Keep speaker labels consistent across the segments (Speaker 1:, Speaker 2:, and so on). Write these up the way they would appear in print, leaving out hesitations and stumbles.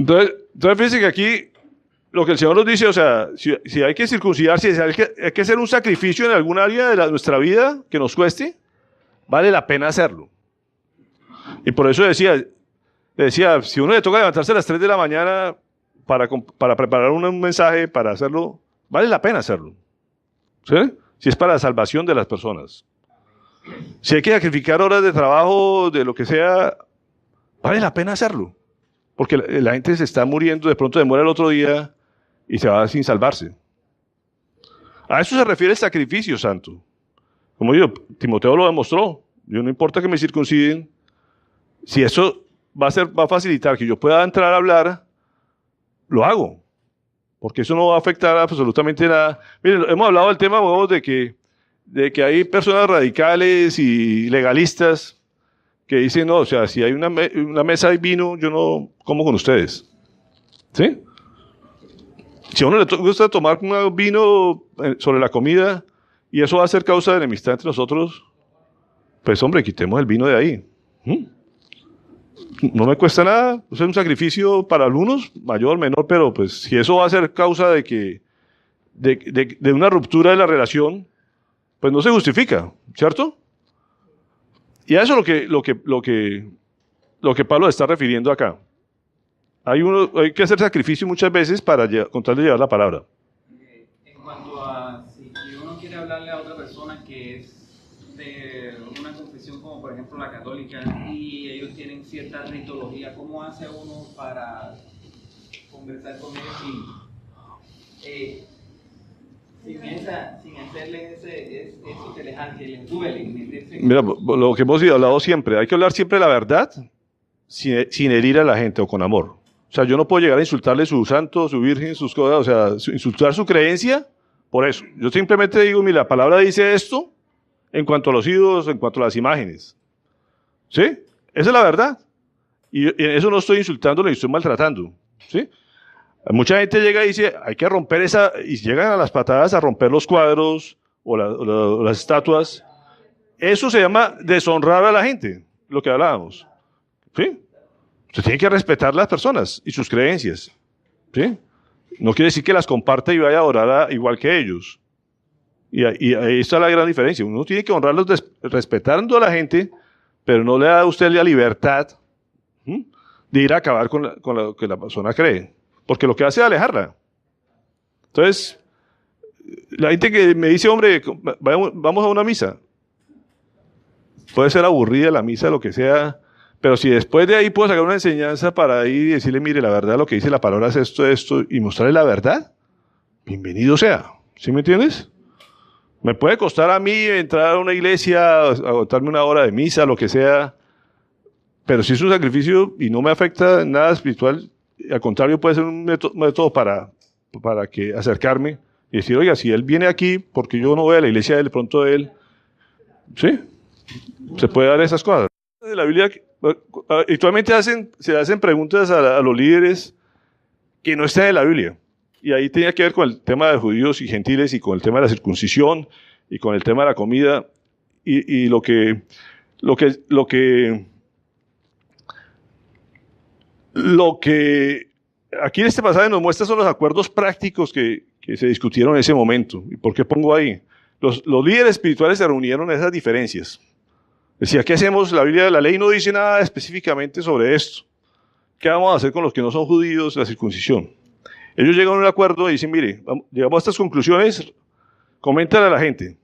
Speaker 1: Entonces fíjense que aquí lo que el Señor nos dice, o sea, si hay que circuncidarse, si hay que hacer un sacrificio en algún área de nuestra vida que nos cueste, vale la pena hacerlo. Y por eso decía, si uno le toca levantarse a las 3 de la mañana para preparar un mensaje, para hacerlo, vale la pena hacerlo. ¿Sí? Si es para la salvación de las personas. Si hay que sacrificar horas de trabajo, de lo que sea, vale la pena hacerlo. Porque la gente se está muriendo, de pronto muere el otro día y se va sin salvarse. A eso se refiere el sacrificio santo. Como digo, Timoteo lo demostró. Yo no importa que me circunciden. Si eso va a facilitar que yo pueda entrar a hablar, lo hago. Porque eso no va a afectar absolutamente nada. Miren, hemos hablado del tema de que hay personas radicales y legalistas que dicen, no, o sea, si hay una mesa de vino, yo no como con ustedes. ¿Sí? Si a uno le gusta tomar un vino sobre la comida y eso va a ser causa de enemistad entre nosotros, pues hombre, quitemos el vino de ahí. No me cuesta nada, es un sacrificio para algunos, mayor, menor, pero pues si eso va a ser causa de una ruptura de la relación, pues no se justifica, ¿cierto? Y a eso es lo que Pablo está refiriendo acá. Hay que hacer sacrificio muchas veces para contar de llevar la palabra.
Speaker 2: En cuanto a si uno quiere hablarle a otra persona que es de una confesión como por ejemplo la católica y ellos tienen cierta ritología, ¿cómo hace uno para conversar con ellos sin hacerle eso que les duele?
Speaker 1: Mira, lo que hemos hablado siempre, hay que hablar siempre la verdad sin herir a la gente o con amor. O sea, yo no puedo llegar a insultarle su santo, su virgen, sus cosas, o sea, insultar su creencia por eso. Yo simplemente digo, mira, la palabra dice esto en cuanto a los ídolos, en cuanto a las imágenes. ¿Sí? Esa es la verdad. Y en eso no estoy insultando ni estoy maltratando. ¿Sí? Mucha gente llega y dice, hay que romper esa, y llegan a las patadas a romper los cuadros o las estatuas. Eso se llama deshonrar a la gente, lo que hablábamos. ¿Sí? Usted tiene que respetar a las personas y sus creencias. ¿Sí? No quiere decir que las comparta y vaya a orar igual que ellos. Y ahí está la gran diferencia. Uno tiene que honrarlos respetando a la gente, pero no le da a usted la libertad de ir a acabar con lo que la persona cree. Porque lo que hace es alejarla. Entonces, la gente que me dice, hombre, vamos a una misa. Puede ser aburrida la misa, lo que sea, pero si después de ahí puedo sacar una enseñanza para ir y decirle, mire, la verdad, lo que dice la palabra es esto, y mostrarle la verdad, bienvenido sea. ¿Sí me entiendes? Me puede costar a mí entrar a una iglesia, agotarme una hora de misa, lo que sea, pero si es un sacrificio y no me afecta en nada espiritual, al contrario, puede ser un método para acercarme y decir, oiga, si él viene aquí, porque yo no voy a la iglesia de pronto de él, ¿sí? Se puede dar esas cosas. De la Biblia, actualmente se hacen preguntas a los líderes que no están en la Biblia. Y ahí tenía que ver con el tema de judíos y gentiles y con el tema de la circuncisión y con el tema de la comida y lo que aquí en este pasaje nos muestra son los acuerdos prácticos que se discutieron en ese momento. ¿Y por qué pongo ahí? Los líderes espirituales se reunieron en esas diferencias. Decía, ¿qué hacemos? La Biblia, la ley no dice nada específicamente sobre esto. ¿Qué vamos a hacer con los que no son judíos? La circuncisión. Ellos llegan a un acuerdo y dicen, mire, llegamos a estas conclusiones, coméntale a la gente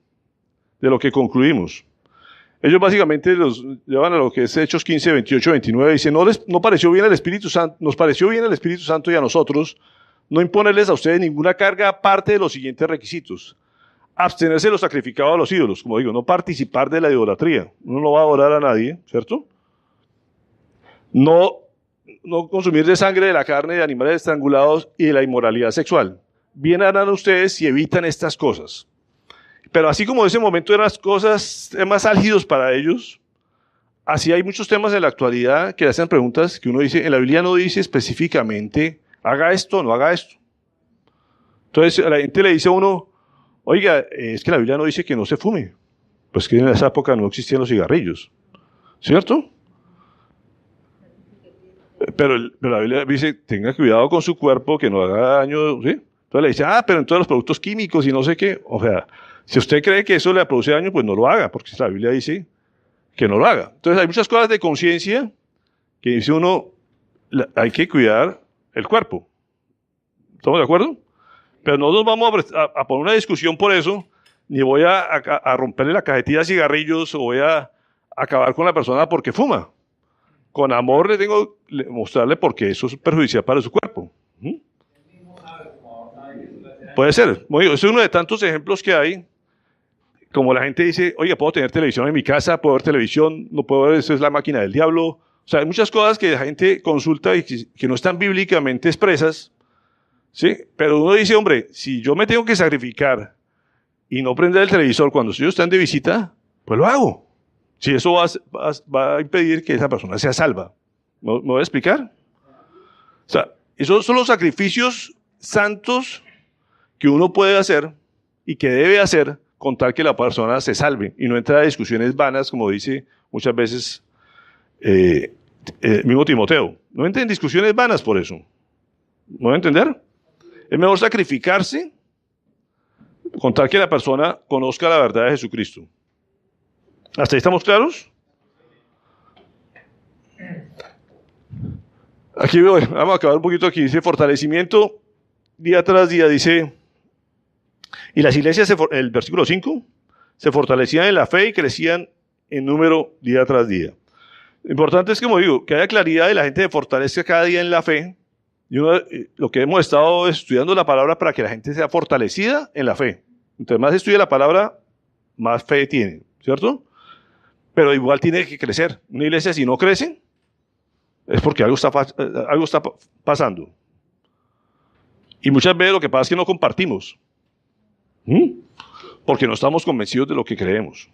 Speaker 1: de lo que concluimos. Ellos básicamente los llevan a lo que es Hechos 15, 28, 29, dicen, no pareció bien el Espíritu Santo, nos pareció bien el Espíritu Santo y a nosotros no imponerles a ustedes ninguna carga aparte de los siguientes requisitos. Abstenerse de lo sacrificado a los ídolos, como digo, no participar de la idolatría. Uno no va a adorar a nadie, ¿cierto? No consumir de sangre de la carne de animales estrangulados y de la inmoralidad sexual. Bien harán ustedes si evitan estas cosas. Pero así como en ese momento eran las cosas temas álgidos para ellos, así hay muchos temas en la actualidad que hacen preguntas que uno dice, en la Biblia no dice específicamente, haga esto o no haga esto. Entonces la gente le dice a uno, oiga, es que la Biblia no dice que no se fume. Pues que en esa época no existían los cigarrillos, ¿cierto? Pero la Biblia dice, tenga cuidado con su cuerpo, que no haga daño, ¿sí? Entonces le dice, pero entonces los productos químicos y no sé qué. O sea, si usted cree que eso le produce daño, pues no lo haga, porque la Biblia dice que no lo haga. Entonces hay muchas cosas de conciencia que dice uno, hay que cuidar el cuerpo. ¿Estamos de acuerdo? Pero no nos vamos a poner una discusión por eso, ni voy a romperle la cajetilla de cigarrillos o voy a acabar con la persona porque fuma. Con amor le tengo que mostrarle por qué eso es perjudicial para su cuerpo. ¿Mm? Puede ser. Bueno, es uno de tantos ejemplos que hay. Como la gente dice, oye, puedo tener televisión en mi casa, puedo ver televisión, no puedo ver, eso es la máquina del diablo. O sea, hay muchas cosas que la gente consulta y que no están bíblicamente expresas, ¿sí? Pero uno dice, hombre, si yo me tengo que sacrificar y no prender el televisor cuando ellos están de visita, pues lo hago. Si eso va a impedir que esa persona sea salva. ¿Me voy a explicar? O sea, esos son los sacrificios santos que uno puede hacer y que debe hacer con tal que la persona se salve y no entra a discusiones vanas, como dice muchas veces mismo Timoteo. No entra en discusiones vanas por eso. ¿Me voy a entender? Es mejor sacrificarse con tal que la persona conozca la verdad de Jesucristo. ¿Hasta ahí estamos claros? Aquí vamos a acabar un poquito aquí. Dice fortalecimiento día tras día. Dice, y las iglesias, el versículo 5, se fortalecían en la fe y crecían en número día tras día. Lo importante es, como digo, que haya claridad y la gente se fortalezca cada día en la fe. Y lo que hemos estado estudiando la palabra para que la gente sea fortalecida en la fe. Entonces, más estudia la palabra, más fe tiene, ¿cierto? Pero igual tiene que crecer. Una iglesia, si no crece, es porque algo está pasando. Y muchas veces lo que pasa es que no compartimos. Porque no estamos convencidos de lo que creemos.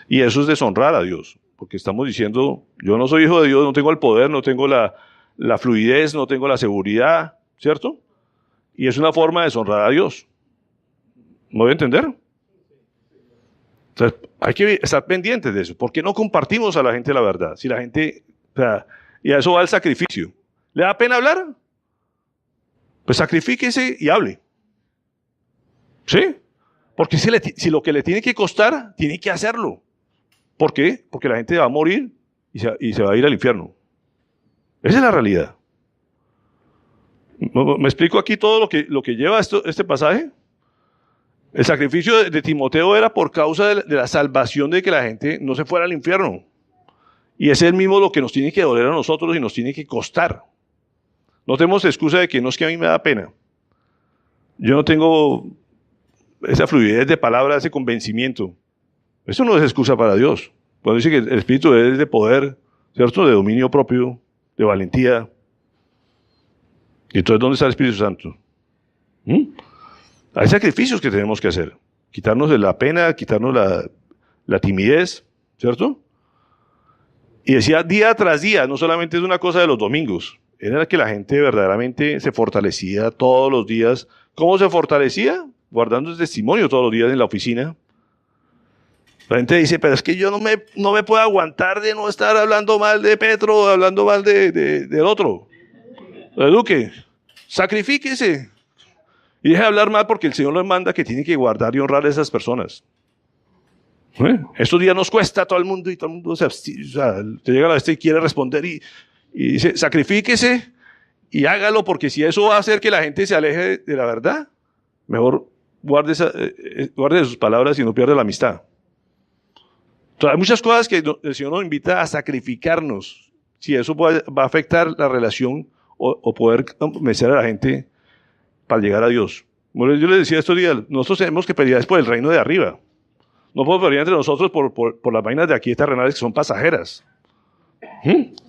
Speaker 1: Y eso es deshonrar a Dios. Porque estamos diciendo, yo no soy hijo de Dios, no tengo el poder, no tengo la fluidez, no tengo la seguridad, ¿cierto? Y es una forma de deshonrar a Dios. ¿Me voy a entender? Entonces, hay que estar pendientes de eso. ¿Por qué no compartimos a la gente la verdad? Si la gente, o sea, y a eso va el sacrificio. ¿Le da pena hablar? Pues sacrifíquese y hable. ¿Sí? Porque si lo que le tiene que costar, tiene que hacerlo. ¿Por qué? Porque la gente va a morir y se va a ir al infierno. Esa es la realidad. ¿Me explico aquí todo lo que lleva este pasaje? El sacrificio de Timoteo era por causa de la salvación de que la gente no se fuera al infierno. Y ese es el mismo lo que nos tiene que doler a nosotros y nos tiene que costar. No tenemos excusa de que no es que a mí me da pena. Yo no tengo esa fluidez de palabra, ese convencimiento. Eso no es excusa para Dios. Cuando dice que el Espíritu es de poder, ¿cierto? De dominio propio, de valentía. ¿Y entonces dónde está el Espíritu Santo? Hay sacrificios que tenemos que hacer. Quitarnos de la pena, quitarnos la timidez, ¿cierto? Y decía día tras día, no solamente es una cosa de los domingos. Era que la gente verdaderamente se fortalecía todos los días. ¿Cómo se fortalecía? Guardando el testimonio todos los días en la oficina. La gente dice, pero es que yo no me puedo aguantar de no estar hablando mal de Petro, hablando mal del otro. De Duque. Sacrifíquese. Y deje de hablar mal porque el Señor nos manda que tiene que guardar y honrar a esas personas. Estos días nos cuesta a todo el mundo y todo el mundo te llega a la vez y quiere responder y dice, sacrifíquese y hágalo porque si eso va a hacer que la gente se aleje de la verdad, mejor guarde sus palabras y no pierda la amistad. Entonces, hay muchas cosas que el Señor nos invita a sacrificarnos si eso va a afectar la relación o poder convencer a la gente para llegar a Dios. Yo les decía estos días, nosotros tenemos que pelear por el reino de arriba. No podemos pelear entre nosotros por las vainas de aquí terrenales que son pasajeras.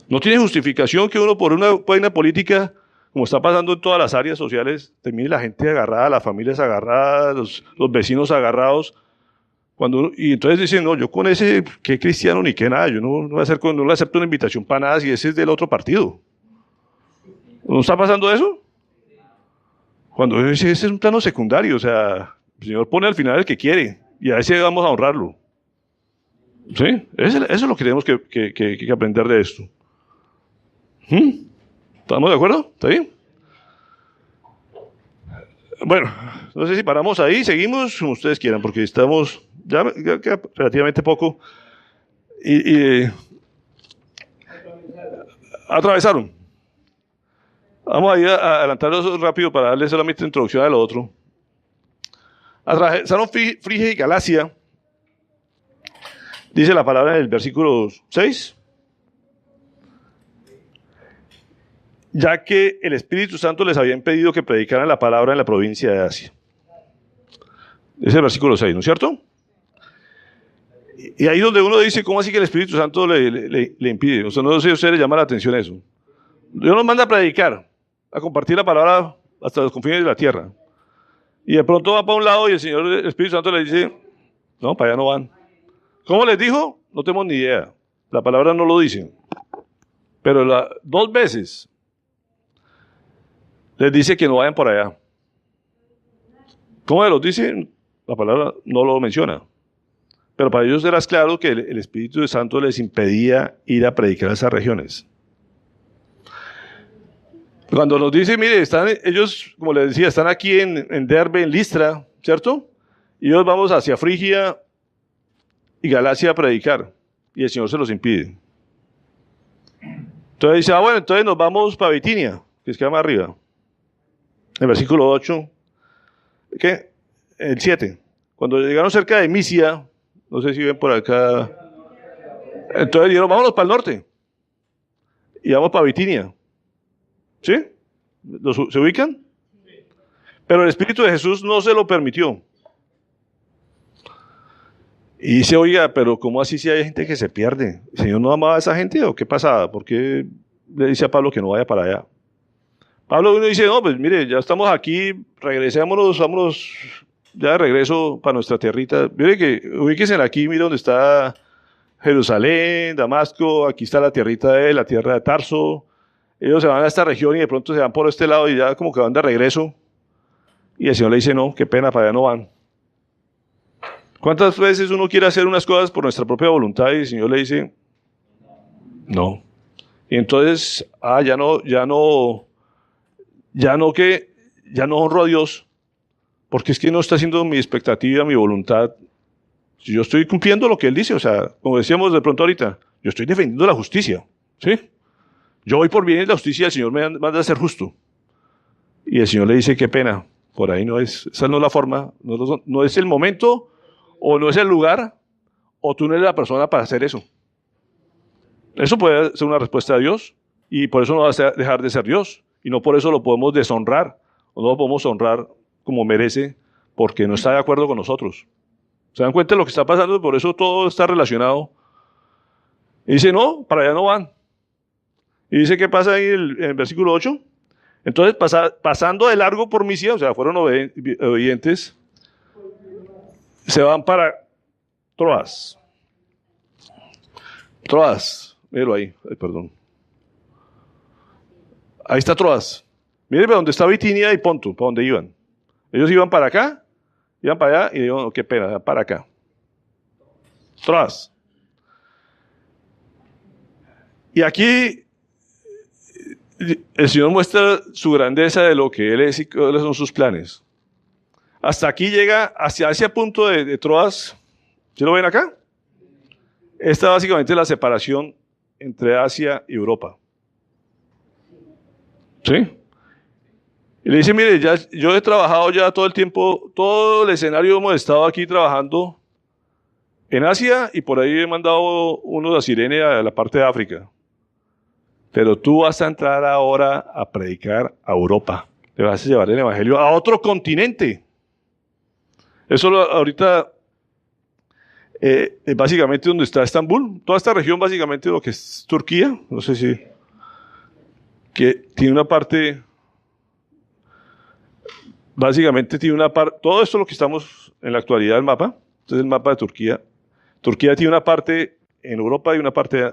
Speaker 1: No tiene justificación que uno por una vaina política, como está pasando en todas las áreas sociales, termine la gente agarrada, las familias agarradas, los vecinos agarrados. Y entonces dicen, no, yo con ese, qué cristiano ni qué nada, yo no le acepto una invitación para nada si ese es del otro partido. ¿No está pasando eso? Cuando ese es un plano secundario, o sea, el Señor pone al final el que quiere y a ese vamos a honrarlo. ¿Sí? Eso es lo que tenemos que aprender de esto. ¿Estamos de acuerdo? ¿Está bien? Bueno, no sé si paramos ahí, seguimos, como ustedes quieran, porque estamos, ya queda relativamente poco. Y atravesaron. Vamos a ir a adelantarlos rápido para darles solamente introducción a lo otro. Atravesaron Frigia y Galacia. Dice la palabra en el versículo 6. Ya que el Espíritu Santo les había impedido que predicaran la palabra en la provincia de Asia. Ese es el versículo 6, ¿no es cierto? Y ahí donde uno dice, ¿cómo así que el Espíritu Santo le impide? O sea, no sé si a ustedes les llama la atención eso. Dios nos manda a predicar, a compartir la palabra hasta los confines de la tierra. Y de pronto va para un lado y el Espíritu Santo le dice, no, para allá no van. ¿Cómo les dijo? No tenemos ni idea. La palabra no lo dice. Pero 2 veces les dice que no vayan por allá. ¿Cómo se los dice? La palabra no lo menciona. Pero para ellos era claro que el Espíritu Santo les impedía ir a predicar a esas regiones. Cuando nos dice, mire, ellos, como les decía, están aquí en Derbe, en Listra, ¿cierto? Y ellos vamos hacia Frigia y Galacia a predicar. Y el Señor se los impide. Entonces dice, bueno, entonces nos vamos para Bitinia, que es que más arriba. En el versículo 8, ¿qué? El 7. Cuando llegaron cerca de Misia, no sé si ven por acá, entonces dijeron, vámonos para el norte. Y vamos para Bitinia. ¿Sí? ¿Se ubican? Pero el Espíritu de Jesús no se lo permitió. Y dice, oiga, pero ¿cómo así si hay gente que se pierde? ¿El Señor no amaba a esa gente o qué pasaba? ¿Por qué le dice a Pablo que no vaya para allá? Pablo uno dice, no, pues mire, ya estamos aquí, regresémonos, vámonos ya de regreso para nuestra tierrita. Mire que ubíquense aquí, mire dónde está Jerusalén, Damasco, aquí está la tierrita la tierra de Tarso. Ellos se van a esta región y de pronto se van por este lado y ya como que van de regreso. Y el Señor le dice, no, qué pena, para allá no van. ¿Cuántas veces uno quiere hacer unas cosas por nuestra propia voluntad y el Señor le dice, no? Y entonces, ya no honro a Dios, porque es que no está haciendo mi expectativa, mi voluntad. Si yo estoy cumpliendo lo que Él dice, o sea, como decíamos de pronto ahorita, yo estoy defendiendo la justicia, ¿sí? Yo voy por bien y la justicia, el Señor me manda a ser justo. Y el Señor le dice, qué pena, por ahí no es, esa no es la forma, no es el momento, o no es el lugar, o tú no eres la persona para hacer eso. Eso puede ser una respuesta a Dios, y por eso no va a dejar de ser Dios, y no por eso lo podemos deshonrar, o no lo podemos honrar como merece, porque no está de acuerdo con nosotros. ¿Se dan cuenta de lo que está pasando? Por eso todo está relacionado. Y dice, no, para allá no van. Y dice, ¿qué pasa ahí en el versículo 8? Entonces, pasando de largo por Misia, o sea, fueron obedientes, se van para Troas. Troas, míralo ahí, perdón. Ahí está Troas. Mírenme dónde está Bitinia y Ponto, para dónde iban. Ellos iban para acá, iban para allá y dijeron, qué pena, para acá. Troas. Y aquí el Señor muestra su grandeza de lo que Él es y cuáles son sus planes. Hasta aquí llega, hacia ese punto de Troas. ¿Sí lo ven acá? Esta básicamente es la separación entre Asia y Europa. ¿Sí? Y le dice, mire, yo he trabajado ya todo el tiempo, todo el escenario hemos estado aquí trabajando en Asia y por ahí he mandado unos a Cirene a la parte de África. Pero tú vas a entrar ahora a predicar a Europa. Le vas a llevar el evangelio a otro continente. Eso ahorita es básicamente donde está Estambul. Toda esta región básicamente lo que es Turquía. No sé si... que tiene una parte... Básicamente tiene una parte... Todo esto es lo que estamos en la actualidad del mapa. Este es el mapa de Turquía. Turquía tiene una parte en Europa y una parte...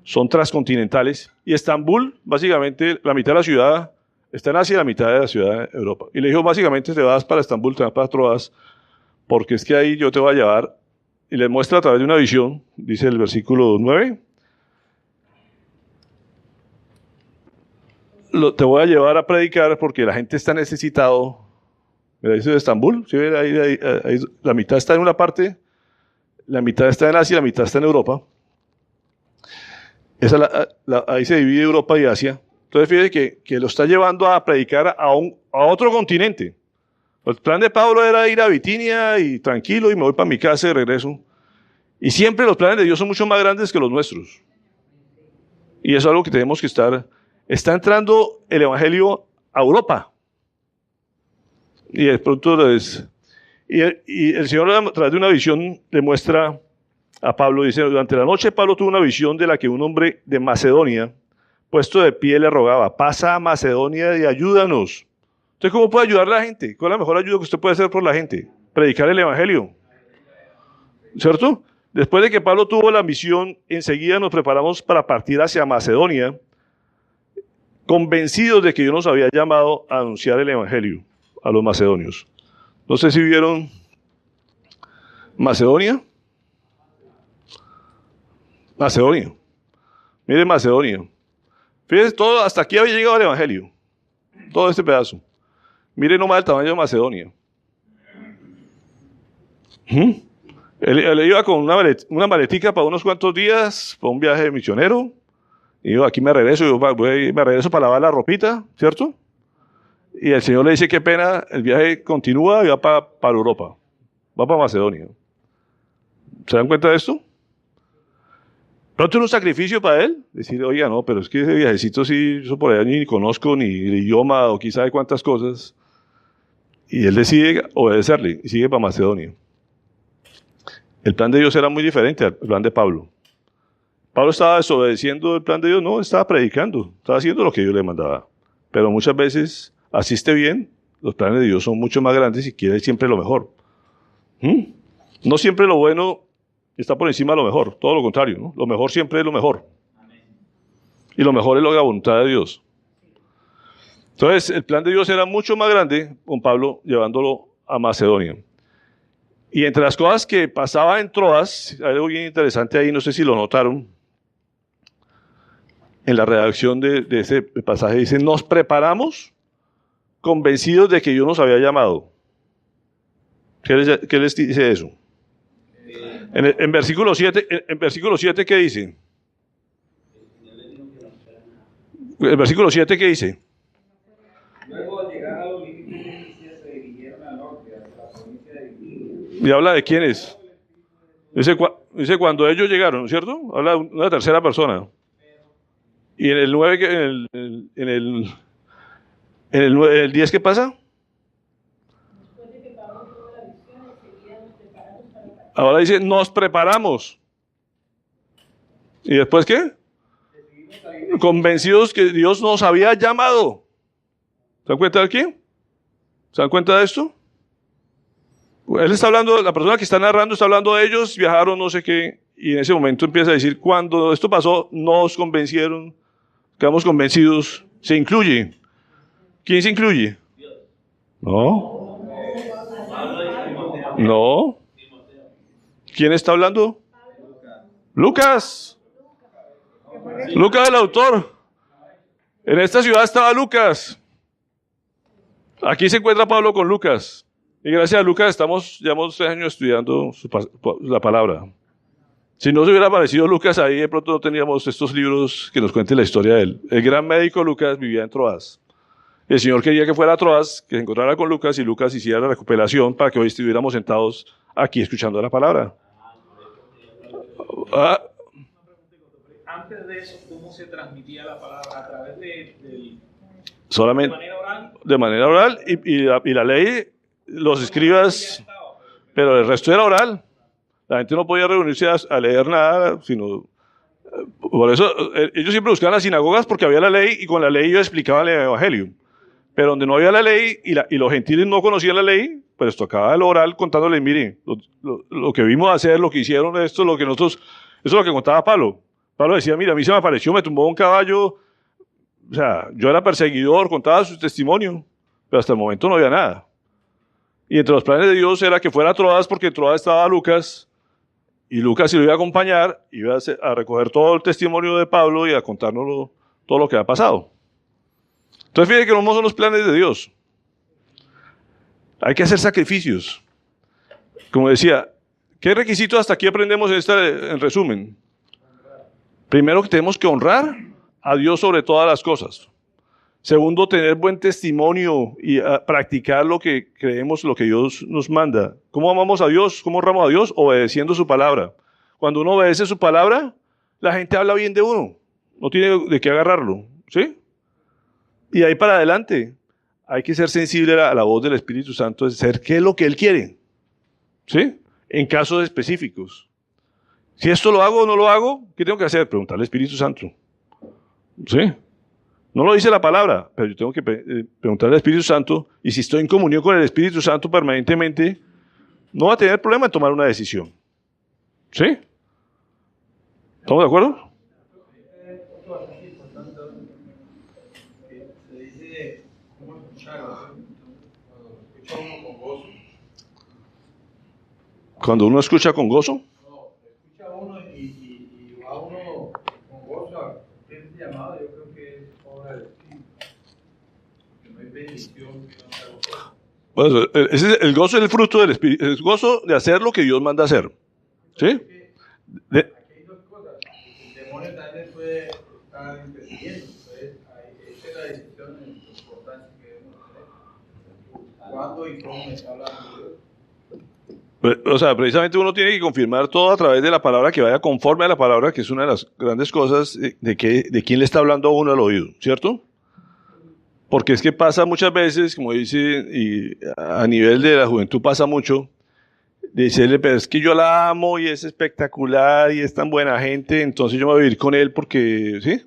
Speaker 1: Son transcontinentales. Y Estambul, básicamente, la mitad de la ciudad está en Asia y la mitad de la ciudad en Europa. Y le dijo, básicamente, te vas para Estambul, te vas para Troas, porque es que ahí yo te voy a llevar. Y les muestra a través de una visión, dice el versículo 9. te voy a llevar a predicar porque la gente está necesitado. Mira, dice de Estambul, ¿sí? Ahí, la mitad está en una parte, la mitad está en Asia, la mitad está en Europa. Ahí se divide Europa y Asia. Entonces fíjate que lo está llevando a predicar a otro continente. El plan de Pablo era ir a Bitinia y tranquilo y me voy para mi casa y regreso. Y siempre los planes de Dios son mucho más grandes que los nuestros. Y eso es algo que tenemos que estar. Está entrando el Evangelio a Europa. Y de pronto y el Señor a través de una visión le muestra a Pablo, dice, durante la noche Pablo tuvo una visión de la que un hombre de Macedonia, puesto de pie, le rogaba, pasa a Macedonia y ayúdanos. Entonces, ¿cómo puede ayudar a la gente? ¿Cuál es la mejor ayuda que usted puede hacer por la gente? Predicar el Evangelio. ¿Cierto? Después de que Pablo tuvo la misión, enseguida nos preparamos para partir hacia Macedonia, convencidos de que Dios nos había llamado a anunciar el Evangelio a los macedonios. No sé si vieron Macedonia. Macedonia. Miren Macedonia. Fíjense, todo, hasta aquí había llegado el Evangelio. Todo este pedazo. Miren nomás el tamaño de Macedonia. Él iba con una maletica para unos cuantos días, para un viaje misionero. Y yo aquí me regreso para lavar la ropita, ¿cierto? Y el Señor le dice, qué pena, el viaje continúa y va para Europa. Va para Macedonia. ¿Se dan cuenta de esto? Pronto era un sacrificio para él, decir, oiga, no, pero es que ese viajecito sí, yo por allá ni conozco ni el idioma o quién sabe cuántas cosas. Y él decide obedecerle y sigue para Macedonia. El plan de Dios era muy diferente al plan de Pablo. Pablo estaba desobedeciendo el plan de Dios, no, estaba predicando, estaba haciendo lo que Dios le mandaba. Pero muchas veces, así esté bien, los planes de Dios son mucho más grandes y quiere siempre lo mejor. No siempre lo bueno está por encima de lo mejor, todo lo contrario, ¿no? Lo mejor siempre es lo mejor. Y lo mejor es la voluntad de Dios. Entonces, el plan de Dios era mucho más grande con Pablo llevándolo a Macedonia. Y entre las cosas que pasaba en Troas, hay algo bien interesante ahí, no sé si lo notaron, en la redacción de ese pasaje dice, nos preparamos convencidos de que Dios nos había llamado. ¿Qué les dice eso? En versículo 7, ¿qué dice? El versículo 7, ¿qué dice?
Speaker 2: Luego, al llegar a los límites de Misia, se dirigieron al norte, hacia la provincia de Bitinia.
Speaker 1: ¿Y habla de quiénes? Dice cuando ellos llegaron, ¿cierto? Habla de una tercera persona. Y en el 9, en el 10, ¿qué pasa? Ahora dice, nos preparamos. ¿Y después qué? Convencidos que Dios nos había llamado. ¿Se dan cuenta de aquí? ¿Se dan cuenta de esto? Él está hablando, la persona que está narrando está hablando de ellos, viajaron no sé qué, y en ese momento empieza a decir, cuando esto pasó, nos convencieron, quedamos convencidos, se incluye. ¿Quién se incluye? No. No. ¿Quién está hablando? Lucas. Lucas el autor. En esta ciudad estaba Lucas. Aquí se encuentra Pablo con Lucas. Y gracias a Lucas llevamos 3 años estudiando la palabra. Si no se hubiera aparecido Lucas ahí, de pronto no teníamos estos libros que nos cuenten la historia de él. El gran médico Lucas vivía en Troas. El Señor quería que fuera a Troas, que se encontrara con Lucas y Lucas hiciera la recuperación para que hoy estuviéramos sentados aquí escuchando la palabra.
Speaker 2: Antes de eso, ¿cómo se transmitía la palabra? ¿A través
Speaker 1: solamente
Speaker 2: de manera oral?
Speaker 1: De manera oral y la ley, los escribas, pero el resto era oral. La gente no podía reunirse a leer nada, sino... Por eso ellos siempre buscaban las sinagogas porque había la ley y con la ley ellos explicaban el evangelio. Pero donde no había la ley y los gentiles no conocían la ley, pues tocaba el oral contándoles, miren, lo que vimos hacer, lo que hicieron, esto, lo que nosotros... Eso es lo que contaba Pablo. Pablo decía, mira, a mí se me apareció, me tumbó un caballo. O sea, yo era perseguidor, contaba su testimonio, pero hasta el momento no había nada. Y entre los planes de Dios era que fuera a Troas, porque en Troas estaba Lucas, y Lucas se lo iba a acompañar, iba a recoger todo el testimonio de Pablo y a contárnoslo, todo lo que había pasado. Entonces fíjate que no son los planes de Dios. Hay que hacer sacrificios. Como decía, ¿qué requisitos hasta aquí aprendemos en resumen? Primero, que tenemos que honrar a Dios sobre todas las cosas. Segundo, tener buen testimonio y practicar lo que creemos, lo que Dios nos manda. ¿Cómo amamos a Dios? ¿Cómo honramos a Dios? Obedeciendo su palabra. Cuando uno obedece su palabra, la gente habla bien de uno. No tiene de qué agarrarlo, ¿sí? Y ahí para adelante, hay que ser sensible a la voz del Espíritu Santo, es ser qué es lo que Él quiere, ¿sí? En casos específicos. Si esto lo hago o no lo hago, ¿qué tengo que hacer? Preguntarle al Espíritu Santo, ¿sí? No lo dice la palabra, pero yo tengo que preguntarle al Espíritu Santo, y si estoy en comunión con el Espíritu Santo permanentemente, no va a tener problema en tomar una decisión, ¿sí? ¿Estamos de acuerdo?
Speaker 3: Se dice cómo escuchar, escucha uno con gozo.
Speaker 1: Cuando uno escucha con gozo.
Speaker 3: No, escucha uno y va uno con gozo a cumplir ese llamado. Yo creo que es obra del Espíritu. Que no hay bendición que no sea gozo.
Speaker 1: Bueno, el gozo es el fruto del Espíritu, el gozo de hacer lo que Dios manda hacer, ¿sí?
Speaker 3: Aquí hay dos cosas. El demonio también puede estar interfiriendo. Entonces, esa es la decisión de la importancia que debemos tener. ¿Cuándo y cómo me está hablando Dios?
Speaker 1: O sea, precisamente uno tiene que confirmar todo a través de la palabra, que vaya conforme a la palabra, que es una de las grandes cosas de quién le está hablando a uno al oído, ¿cierto? Porque es que pasa muchas veces, como dice, y a nivel de la juventud pasa mucho, de decirle, pero es que yo la amo y es espectacular y es tan buena gente, entonces yo me voy a vivir con él porque, ¿sí?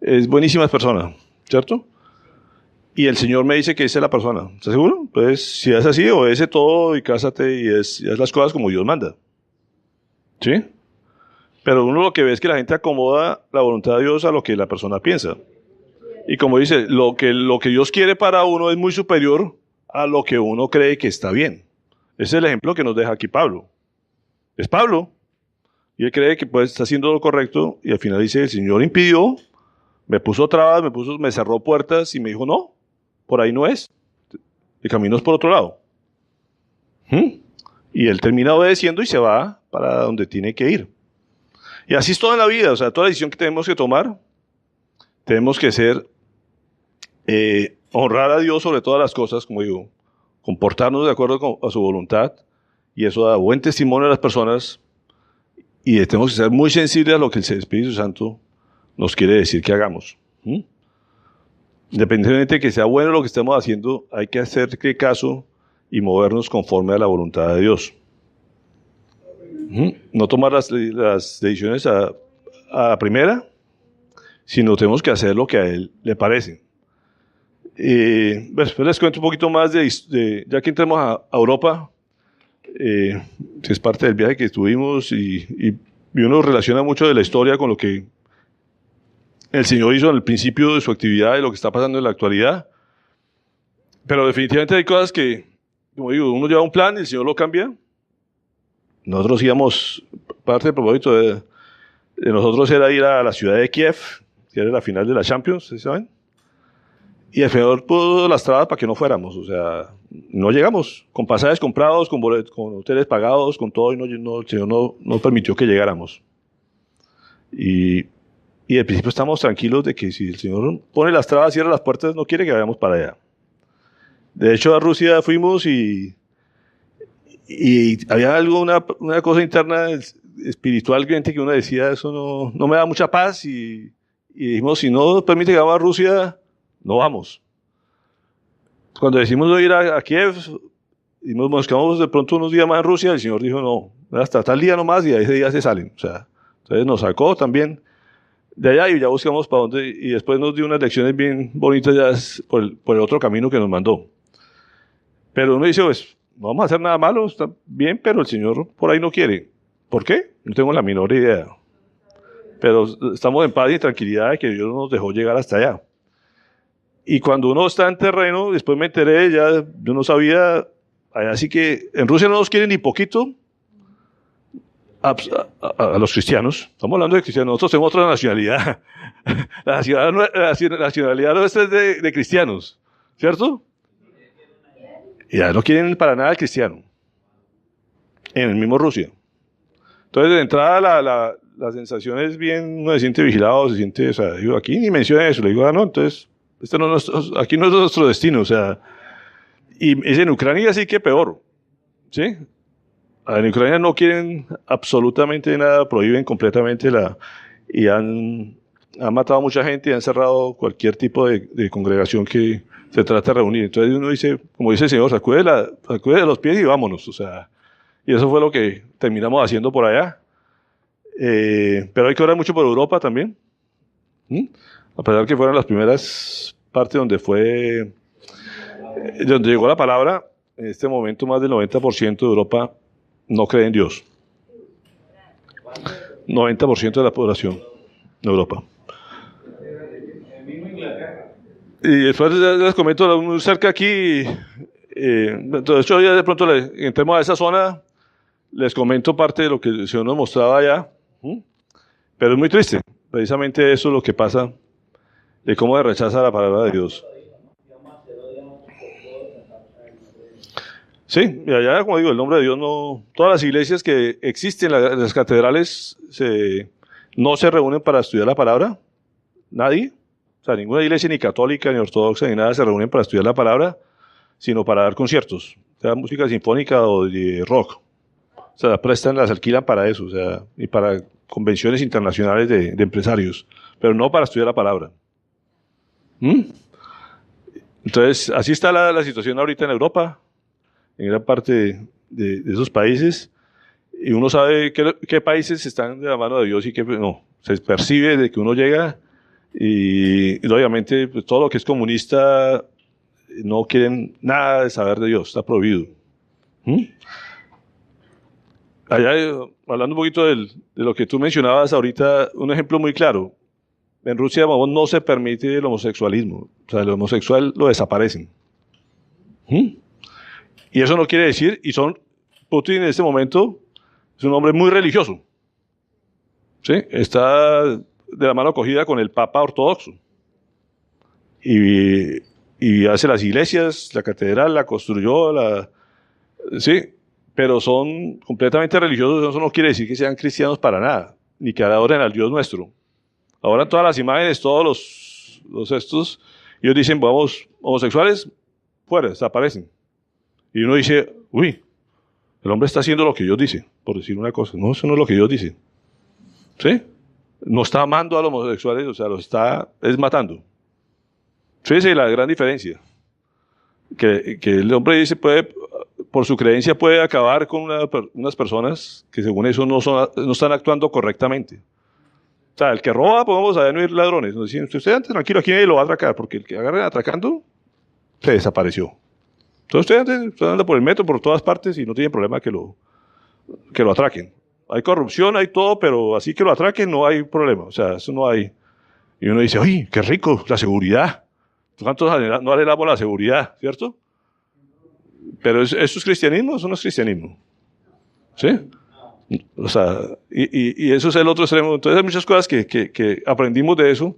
Speaker 1: Es buenísima persona, ¿cierto? Y el Señor me dice que esa es la persona. ¿Estás seguro? Pues si es así, obedece todo y cásate y haz las cosas como Dios manda. ¿Sí? Pero uno lo que ve es que la gente acomoda la voluntad de Dios a lo que la persona piensa. Y como dice, lo que Dios quiere para uno es muy superior a lo que uno cree que está bien. Ese es el ejemplo que nos deja aquí Pablo. Es Pablo. Y él cree que pues está haciendo lo correcto y al final dice, el Señor impidió, me puso trabas, me cerró puertas y me dijo, no, por ahí no es. El camino es por otro lado. Y él termina obedeciendo y se va para donde tiene que ir. Y así es toda la vida, o sea, toda decisión que tenemos que tomar, tenemos que ser, honrar a Dios sobre todas las cosas, como digo, comportarnos de acuerdo a su voluntad, y eso da buen testimonio a las personas, y tenemos que ser muy sensibles a lo que el Espíritu Santo nos quiere decir que hagamos. Independientemente de que sea bueno lo que estemos haciendo, hay que hacerle caso y movernos conforme a la voluntad de Dios. No tomar las decisiones a la primera, sino tenemos que hacer lo que a Él le parece. Después les cuento un poquito más ya que entremos a Europa, que es parte del viaje que estuvimos y uno relaciona mucho de la historia con lo que el Señor hizo en el principio de su actividad y lo que está pasando en la actualidad. Pero definitivamente hay cosas que, como digo, uno lleva un plan y el Señor lo cambia. Nosotros íbamos, parte del propósito de nosotros era ir a la ciudad de Kiev, que era la final de la Champions, ¿sí saben? Y el Señor puso las trabas para que no fuéramos, o sea, no llegamos, con pasajes comprados, con hoteles pagados, con todo, y el Señor no permitió que llegáramos. Y al principio estamos tranquilos de que si el Señor pone las trabas, cierra las puertas, no quiere que vayamos para allá. De hecho, a Rusia fuimos y había algo, una cosa interna espiritualmente que uno decía, eso no me da mucha paz y dijimos, si no permite que vamos a Rusia, no vamos. Cuando decimos ir a Kiev, nos quedamos de pronto unos días más en Rusia, el Señor dijo, no, hasta tal día nomás y a ese día se salen. O sea, entonces nos sacó también de allá y ya buscamos para dónde, y después nos dio unas lecciones bien bonitas ya por el otro camino que nos mandó. Pero uno dice, pues, no vamos a hacer nada malo, está bien, pero el Señor por ahí no quiere. ¿Por qué? No tengo la menor idea. Pero estamos en paz y tranquilidad de que Dios nos dejó llegar hasta allá. Y cuando uno está en terreno, después me enteré, ya yo no sabía, así que en Rusia no nos quieren ni poquito, a los cristianos. Estamos hablando de cristianos. Nosotros tenemos otra nacionalidad. La nacionalidad nuestra es de cristianos, ¿cierto? Y ya no quieren para nada al cristiano. En el mismo Rusia. Entonces, de entrada, la sensación es bien, uno se siente vigilado, se siente, o sea, digo, aquí ni menciona eso. Le digo, no, entonces, aquí no es nuestro destino, o sea, y es en Ucrania sí que peor, ¿sí? En Ucrania no quieren absolutamente nada, prohíben completamente y han matado a mucha gente y han cerrado cualquier tipo de congregación que se trata de reunir. Entonces uno dice, como dice el Señor, sacude de los pies y vámonos, o sea, y eso fue lo que terminamos haciendo por allá. Pero hay que orar mucho por Europa también. A pesar que fueron las primeras partes donde llegó la palabra, en este momento más del 90% de Europa no cree en Dios. 90% de la población de Europa. Y después les comento, muy cerca aquí, entonces yo ya de pronto entremos a esa zona, les comento parte de lo que el Señor nos mostraba allá, pero es muy triste, precisamente eso es lo que pasa, de cómo se rechaza la palabra de Dios. Sí, y allá, como digo, el nombre de Dios no... Todas las iglesias que existen, las catedrales, no se reúnen para estudiar la palabra, nadie. O sea, ninguna iglesia, ni católica, ni ortodoxa, ni nada, se reúnen para estudiar la palabra, sino para dar conciertos, sea música sinfónica o de rock. O sea, las alquilan para eso, o sea, y para convenciones internacionales de empresarios, pero no para estudiar la palabra. Entonces, así está la situación ahorita en Europa, en gran parte de esos países, y uno sabe qué países están de la mano de Dios y qué no. Se percibe de que uno llega y obviamente pues, todo lo que es comunista no quieren nada de saber de Dios, está prohibido. Allá, hablando un poquito de lo que tú mencionabas ahorita, un ejemplo muy claro. En Rusia no se permite el homosexualismo, o sea, el homosexual lo desaparecen. Y eso no quiere decir, Putin en este momento es un hombre muy religioso, ¿sí? Está de la mano cogida con el Papa ortodoxo. Y hace las iglesias, la catedral, la construyó, sí, pero son completamente religiosos. Eso no quiere decir que sean cristianos para nada, ni que adoren al Dios nuestro. Ahora todas las imágenes, todos los estos, ellos dicen, vamos, homosexuales, fuera, desaparecen. Y uno dice, uy, el hombre está haciendo lo que Dios dice, por decir una cosa. No, eso no es lo que Dios dice. ¿Sí? No está amando a los homosexuales, o sea, es matando. Fíjese la gran diferencia. Que el hombre dice, por su creencia puede acabar con unas personas que según eso no están actuando correctamente. O sea, el que roba, podemos saber no ir ladrones. Nos dicen, usted ande tranquilo, aquí nadie lo va a atracar, porque el que agarren atracando, se desapareció. Entonces usted anda por el metro, por todas partes, y no tiene problema que lo atraquen. Hay corrupción, hay todo, pero así que lo atraquen no hay problema. O sea, eso no hay. Y uno dice, ¡ay, qué rico! La seguridad. ¿Cuántos no anhelamos la seguridad, cierto? Pero eso es cristianismo, eso no es cristianismo. ¿Sí? O sea, y eso es el otro extremo. Entonces hay muchas cosas que aprendimos de eso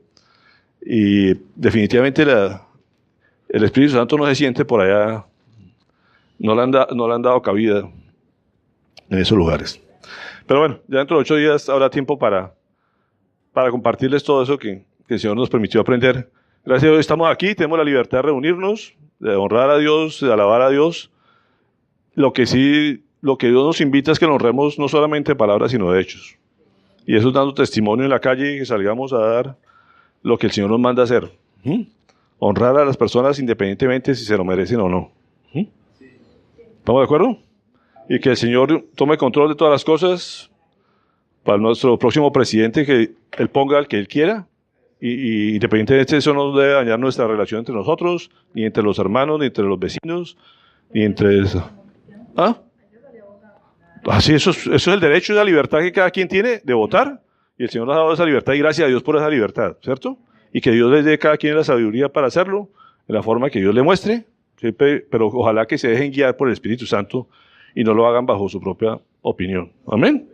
Speaker 1: y definitivamente el Espíritu Santo no se siente por allá, no le han dado cabida en esos lugares. Pero bueno, ya dentro de 8 días habrá tiempo para compartirles todo eso que el Señor nos permitió aprender. Gracias a Dios estamos aquí, tenemos la libertad de reunirnos, de honrar a Dios, de alabar a Dios. Lo que Dios nos invita es que nos honremos no solamente en palabras, sino de hechos. Y eso es dando testimonio en la calle, que salgamos a dar lo que el Señor nos manda hacer. Honrar a las personas independientemente si se lo merecen o no. ¿Estamos de acuerdo? Y que el Señor tome control de todas las cosas para nuestro próximo presidente, que Él ponga al que Él quiera. Y independientemente de eso no debe dañar nuestra relación entre nosotros, ni entre los hermanos, ni entre los vecinos, ni entre eso. ¿Ah? Así, eso es el derecho y la libertad que cada quien tiene de votar, y el Señor nos ha dado esa libertad, y gracias a Dios por esa libertad, ¿cierto? Y que Dios les dé a cada quien la sabiduría para hacerlo, en la forma que Dios le muestre, siempre, pero ojalá que se dejen guiar por el Espíritu Santo, y no lo hagan bajo su propia opinión. Amén.